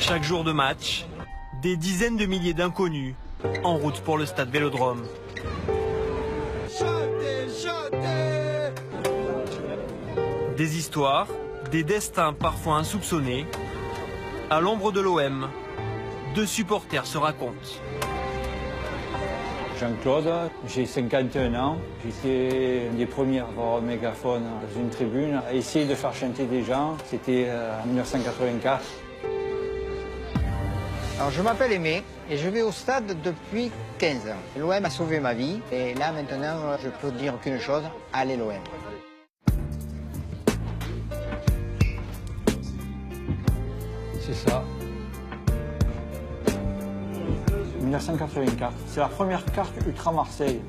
Chaque jour de match, des dizaines de milliers d'inconnus en route pour le stade Vélodrome. Des histoires, des destins parfois insoupçonnés. À l'ombre de l'OM, deux supporters se racontent. Jean-Claude, j'ai 51 ans. J'étais un des premiers à avoir un mégaphone dans une tribune, à essayer de faire chanter des gens. C'était en 1984. Alors je m'appelle Aimé et je vais au stade depuis 15 ans. L'OM a sauvé ma vie et là maintenant je peux dire qu'une chose, allez l'OM. C'est ça. 1984, c'est la première carte Ultra Marseille.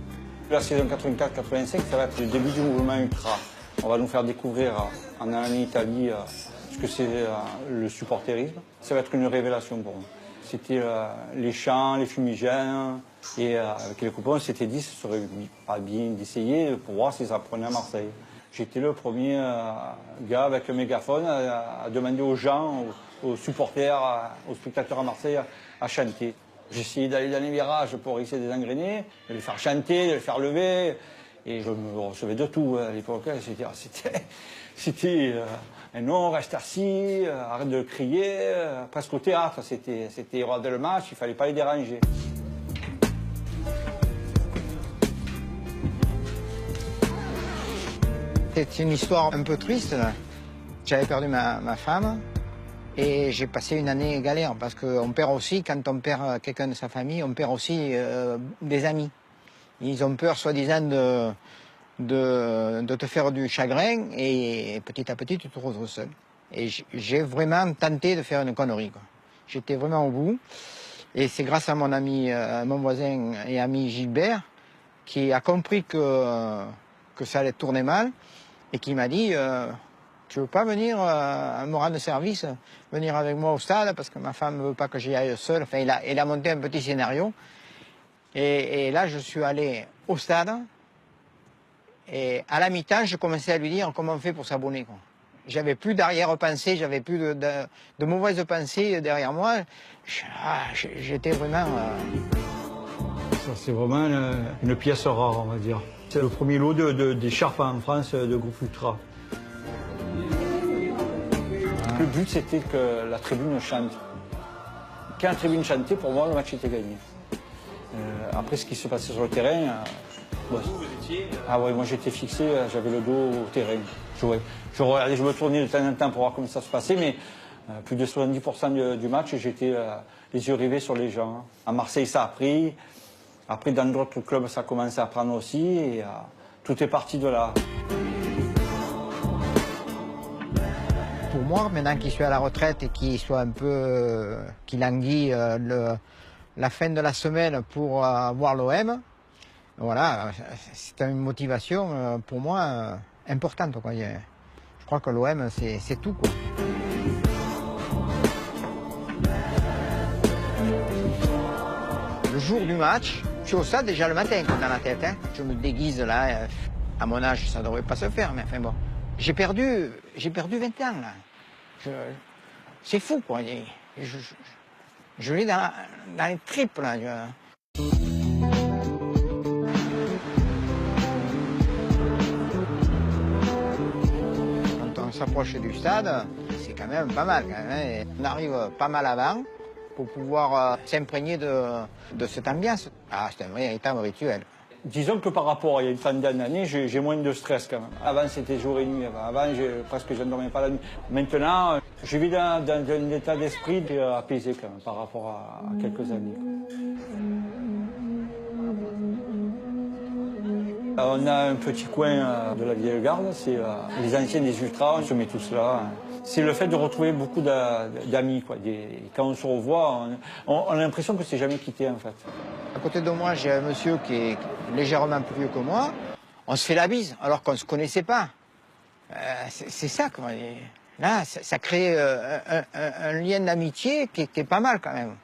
La saison 84-85, ça va être le début du mouvement Ultra. On va nous faire découvrir en allant en Italie ce que c'est le supporterisme. Ça va être une révélation pour nous. C'était les chants, les fumigènes, et avec les copains on s'était dit que ce serait pas bien d'essayer pour voir si ça prenait à Marseille. J'étais le premier gars avec le mégaphone à demander aux gens, aux supporters, aux spectateurs à Marseille à chanter. J'essayais d'aller dans les virages pour essayer de les engrainer, de les faire chanter, de les faire lever. Et je me recevais de tout à l'époque. C'était non, reste assis, arrête de crier. Presque au théâtre, c'était roi de le match, il ne fallait pas les déranger. C'est une histoire un peu triste. J'avais perdu ma femme. Et j'ai passé une année galère parce qu'on perd aussi, quand on perd quelqu'un de sa famille, on perd aussi des amis. Ils ont peur, soi-disant, de te faire du chagrin et petit à petit, tu te retrouves seul. Et j'ai vraiment tenté de faire une connerie, quoi. J'étais vraiment au bout. Et c'est grâce à mon ami, mon voisin et ami Gilbert, qui a compris que ça allait tourner mal et qui m'a dit... Tu veux pas venir à me rendre service, venir avec moi au stade parce que ma femme ne veut pas que j'y aille seul. Enfin, il a monté un petit scénario. Et là, je suis allé au stade. Et à la mi-temps, je commençais à lui dire comment on fait pour s'abonner. J'avais plus d'arrière-pensée, j'avais plus de mauvaises pensées derrière moi. J'étais vraiment... Ça, c'est vraiment une pièce rare, on va dire. C'est le premier lot d'écharpes en France de groupe Ultra. Le but, c'était que la tribune chante. Quand la tribune chantait, pour moi, le match était gagné. Après, ce qui se passait sur le terrain... Vous étiez... Ah ouais, moi j'étais fixé, j'avais le dos au terrain. Je regardais, je me tournais de temps en temps pour voir comment ça se passait, mais plus de 70% du match, j'étais les yeux rivés sur les gens. À Marseille, ça a pris. Après, dans d'autres clubs, ça a commencé à prendre aussi. Et tout est parti de là. Pour moi, maintenant qu'il suis à la retraite et qu'il soit un peu, qu'il languit la fin de la semaine pour voir l'OM, voilà, c'est une motivation pour moi importante, quoi. Je crois que l'OM, c'est tout, quoi. Le jour du match, je suis au stade déjà le matin, dans la tête, hein. Je me déguise là, à mon âge, ça ne devrait pas se faire, mais enfin bon. J'ai perdu 20 ans, là. C'est fou, quoi. Je l'ai dans les tripes, là. Quand on s'approche du stade, c'est quand même pas mal, quand même, hein. On arrive pas mal avant pour pouvoir s'imprégner de cette ambiance. Ah, c'est un véritable rituel. Disons que par rapport à il y a une trentaine d'années, j'ai moins de stress quand même. Avant, c'était jour et nuit. Avant, presque je ne dormais pas la nuit. Maintenant, je vis dans un état d'esprit apaisé quand même par rapport à quelques années. On a un petit coin de la vieille garde, c'est les anciens des ultras, on se met tous là. C'est le fait de retrouver beaucoup d'amis, quoi. Quand on se revoit, on a l'impression que c'est jamais quitté en fait. À côté de moi, j'ai un monsieur qui est légèrement plus vieux que moi. On se fait la bise alors qu'on ne se connaissait pas. C'est ça, quoi. Là, ça crée un lien d'amitié qui est pas mal quand même.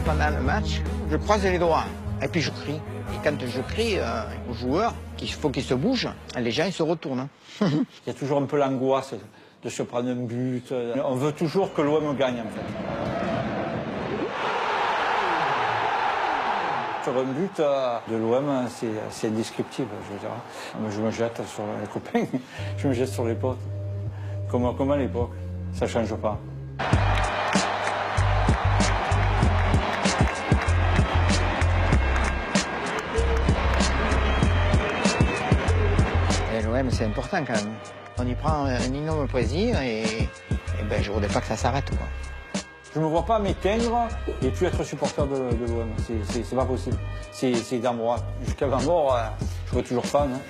pendant le match, je croise les doigts et puis je crie. Et quand je crie aux joueurs qu'il faut qu'ils se bougent, les gens ils se retournent. Il y a toujours un peu l'angoisse de se prendre un but. On veut toujours que l'OM gagne en fait. Sur un but de l'OM, c'est indescriptible, je veux dire. Je me jette sur les copains, je me jette sur les potes. Comme à l'époque, ça ne change pas. L'OM, c'est important quand même. On y prend un énorme plaisir et ben, je ne voudrais pas que ça s'arrête. Je ne me vois pas m'éteindre et plus être supporter de l'OM. C'est pas possible. C'est dans moi. Jusqu'à la mort, je serai toujours fan. Hein.